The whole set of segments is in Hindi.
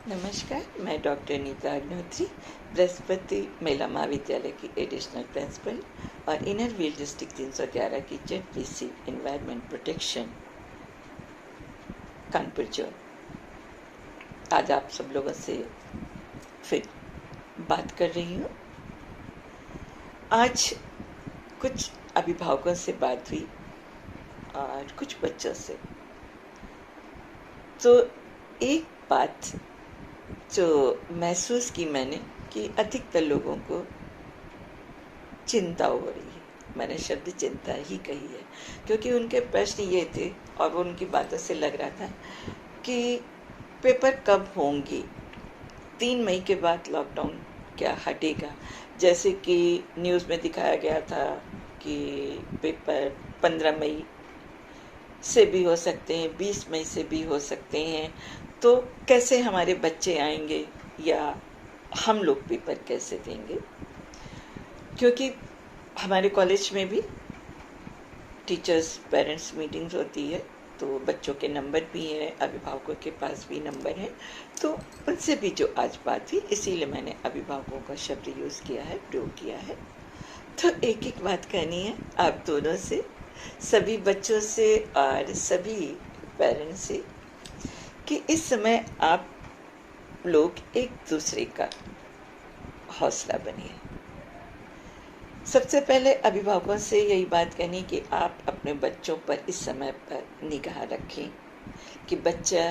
नमस्कार, मैं डॉक्टर नीता अग्निहोत्री, बृहस्पति महिला महाविद्यालय की एडिशनल प्रिंसिपल और इनर व्हील डिस्ट्रिक्ट 311 की ZPC environment protection Kanpur zone. आज आप सब लोगों से फिर बात कर रही हूँ। आज कुछ अभिभावकों से बात हुई और कुछ बच्चों से। तो एक बात जो महसूस की मैंने कि अधिकतर लोगों को चिंता हो रही है। मैंने शब्द चिंता ही कही है क्योंकि उनके प्रश्न ये थे और वो उनकी बातों से लग रहा था कि पेपर कब होंगे, 3 मई के बाद लॉकडाउन क्या हटेगा। जैसे कि न्यूज़ में दिखाया गया था कि पेपर 15 मई से भी हो सकते हैं, 20 मई से भी हो सकते हैं। तो कैसे हमारे बच्चे आएंगे या हम लोग पेपर कैसे देंगे, क्योंकि हमारे कॉलेज में भी टीचर्स पेरेंट्स मीटिंग्स होती है, तो बच्चों के नंबर भी हैं, अभिभावकों के पास भी नंबर है, तो उनसे भी जो आज बात हुई, इसीलिए मैंने अभिभावकों का शब्द यूज़ किया है, प्रयोग किया है। तो एक एक बात कहनी है आप दोनों से, सभी बच्चों से और सभी पेरेंट्स से, कि इस समय आप लोग एक दूसरे का हौसला बनिए। सबसे पहले अभिभावकों से यही बात कहनी कि आप अपने बच्चों पर इस समय पर निगाह रखें कि बच्चा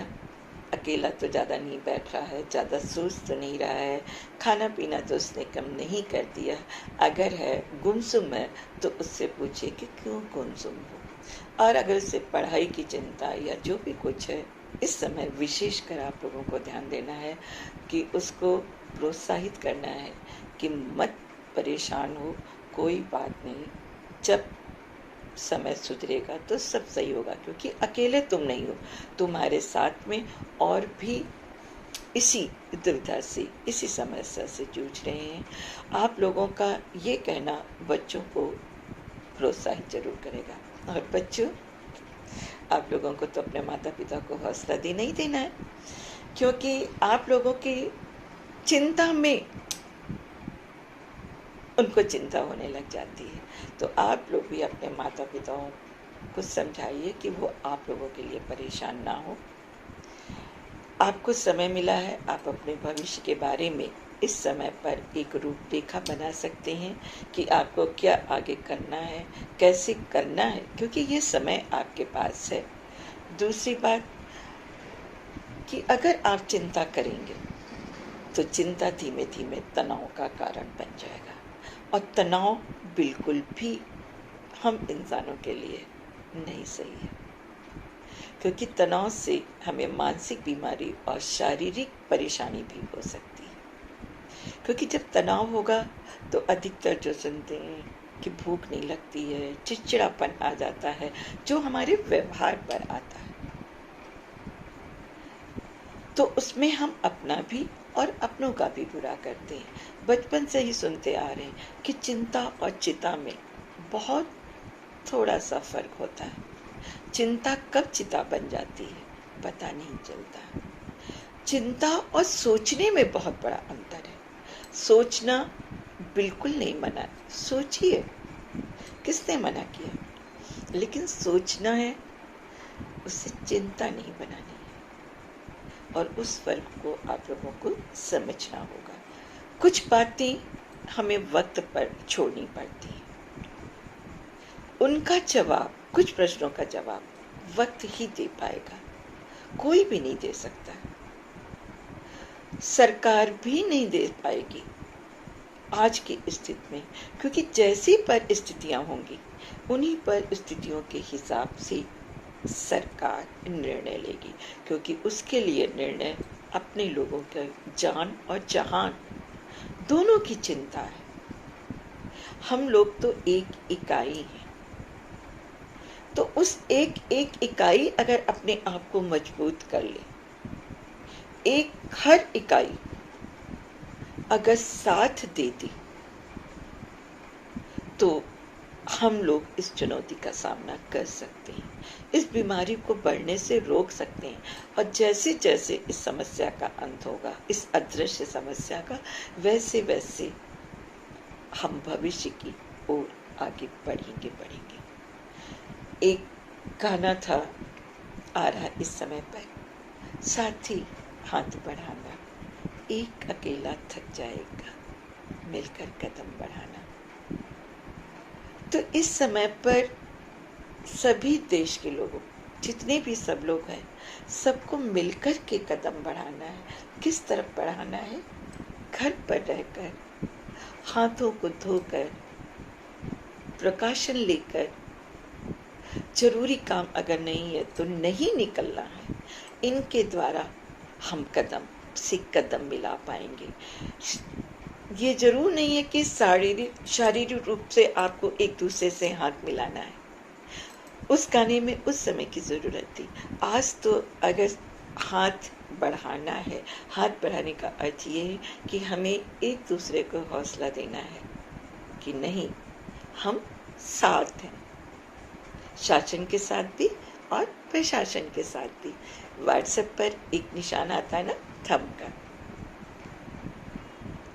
अकेला तो ज़्यादा नहीं बैठ रहा है, ज़्यादा सोच तो नहीं रहा है, खाना पीना तो उसने कम नहीं कर दिया, अगर है गुमसुम है तो उससे पूछिए कि क्यों गुमसुम हो। और अगर उससे पढ़ाई की चिंता या जो भी कुछ है, इस समय विशेषकर आप लोगों को ध्यान देना है कि उसको प्रोत्साहित करना है कि मत परेशान हो, कोई बात नहीं, जब समय सुधरेगा तो सब सही होगा, क्योंकि अकेले तुम नहीं हो, तुम्हारे साथ में और भी इसी दुविधा से, इसी समस्या से जूझ रहे हैं। आप लोगों का ये कहना बच्चों को प्रोत्साहित जरूर करेगा। और बच्चों, आप लोगों को तो अपने माता पिता को हौसला देना ही देना है, क्योंकि आप लोगों की चिंता में उनको चिंता होने लग जाती है। तो आप लोग भी अपने माता पिताओं को समझाइए कि वो आप लोगों के लिए परेशान ना हो। आपको समय मिला है, आप अपने भविष्य के बारे में इस समय पर एक रूपरेखा बना सकते हैं कि आपको क्या आगे करना है, कैसे करना है, क्योंकि ये समय आपके पास है। दूसरी बात कि अगर आप चिंता करेंगे तो चिंता धीमे धीमे तनाव का कारण बन जाएगा, और तनाव बिल्कुल भी हम इंसानों के लिए नहीं सही है, क्योंकि तनाव से हमें मानसिक बीमारी और शारीरिक परेशानी भी हो सकती है। क्योंकि जब तनाव होगा तो अधिकतर जो सुनते हैं कि भूख नहीं लगती है, चिड़चिड़ापन आ जाता है, जो हमारे व्यवहार पर आता है, तो उसमें हम अपना भी और अपनों का भी बुरा करते हैं। बचपन से ही सुनते आ रहे हैं कि चिंता और चिता में बहुत थोड़ा सा फर्क होता है। चिंता कब चिता बन जाती है पता नहीं चलता। चिंता और सोचने में बहुत बड़ा अंतर है। सोचना बिल्कुल नहीं मना, सोचिए, किसने मना किया, लेकिन सोचना है, उससे चिंता नहीं बनानी है। और उस फर्क को आप लोगों को समझना होगा। कुछ बातें हमें वक्त पर छोड़नी पड़ती हैं, उनका जवाब, कुछ प्रश्नों का जवाब वक्त ही दे पाएगा, कोई भी नहीं दे सकता, सरकार भी नहीं दे पाएगी आज की स्थिति में, क्योंकि जैसी परिस्थितियां होंगी उन्हीं परिस्थितियों के हिसाब से सरकार निर्णय लेगी, क्योंकि उसके लिए निर्णय अपने लोगों के जान और जहान दोनों की चिंता है। हम लोग तो एक इकाई हैं, तो उस एक एक इकाई अगर अपने आप को मजबूत कर ले, एक हर इकाई अगर साथ देती, तो हम लोग इस चुनौती का सामना कर सकते हैं। इस बीमारी को बढ़ने से रोक सकते हैं। और जैसे जैसे इस समस्या का अंत होगा, इस अदृश्य समस्या का, वैसे वैसे हम भविष्य की ओर आगे बढ़ेंगे बढ़ेंगे। एक गाना था, आ रहा इस समय पर, साथी हाथ बढ़ाना, एक अकेला थक जाएगा, मिलकर कदम बढ़ाना। तो इस समय पर सभी देश के लोगों, जितने भी सब लोग हैं, सबको मिलकर के कदम बढ़ाना है। किस तरफ बढ़ाना है? घर पर रहकर, हाथों को धोकर, प्रकाशन लेकर, जरूरी काम अगर नहीं है तो नहीं निकलना है। इनके द्वारा हम कदम से कदम मिला पाएंगे। ये जरूर नहीं है कि शारीरिक रूप से आपको एक दूसरे से हाथ मिलाना है। उस गाने में उस समय की जरूरत थी। आज तो अगर हाथ बढ़ाना है, हाथ बढ़ाने का अर्थ ये है कि हमें एक दूसरे को हौसला देना है कि नहीं, हम साथ हैं, शासन के साथ भी और प्रशासन के साथ भी। व्हाट्सएप पर एक निशान आता है ना, थंब का,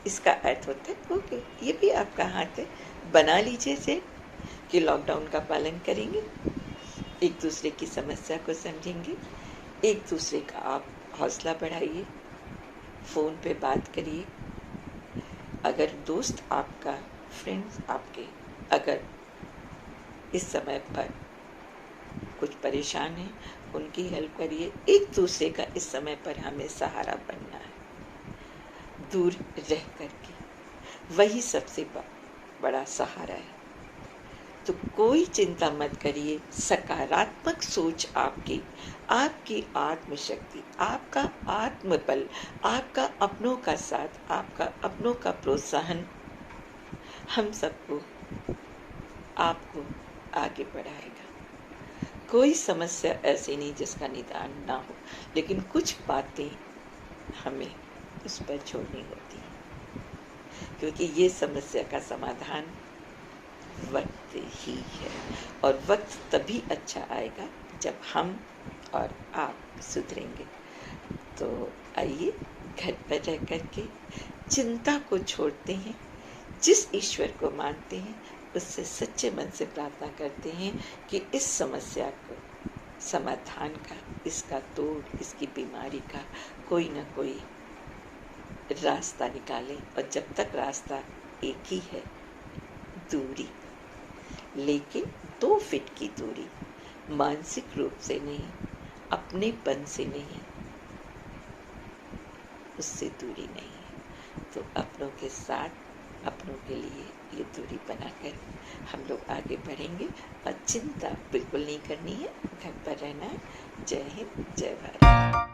इसका अर्थ होता है ओके, ये भी आपका हाथ है। बना लीजिए से कि लॉकडाउन का पालन करेंगे, एक दूसरे की समस्या को समझेंगे, एक दूसरे का आप हौसला बढ़ाइए, फ़ोन पे बात करिए। अगर दोस्त आपका, फ्रेंड्स आपके अगर इस समय पर कुछ परेशान है, उनकी हेल्प करिए। एक दूसरे का इस समय पर हमें सहारा बनना है, दूर रह करके, वही सबसे बड़ा सहारा है। तो कोई चिंता मत करिए, सकारात्मक सोच आपकी, आपकी आत्मशक्ति, आपका आत्मबल, आपका अपनों का साथ, आपका अपनों का प्रोत्साहन हम सबको, आपको आगे बढ़ाएगा। कोई समस्या ऐसी नहीं जिसका निदान ना हो, लेकिन कुछ बातें हमें उस पर छोड़नी होती है, क्योंकि ये समस्या का समाधान वक्त ही है। और वक्त तभी अच्छा आएगा जब हम और आप सुधरेंगे। तो आइए घर पर रह करके चिंता को छोड़ते हैं, जिस ईश्वर को मानते हैं उससे सच्चे मन से प्रार्थना करते हैं कि इस समस्या को समाधान का, इसका तोड़, इसकी बीमारी का कोई ना कोई रास्ता निकालें। और जब तक रास्ता एक ही है, दूरी, लेकिन 2 फीट की दूरी, मानसिक रूप से नहीं, अपनेपन से नहीं, उससे दूरी नहीं है। तो अपनों के साथ, अपनों के लिए ये दूरी बनाकर हम लोग आगे बढ़ेंगे। और चिंता बिल्कुल नहीं करनी है, घर पर रहना है। जय हिंद, जय भारत।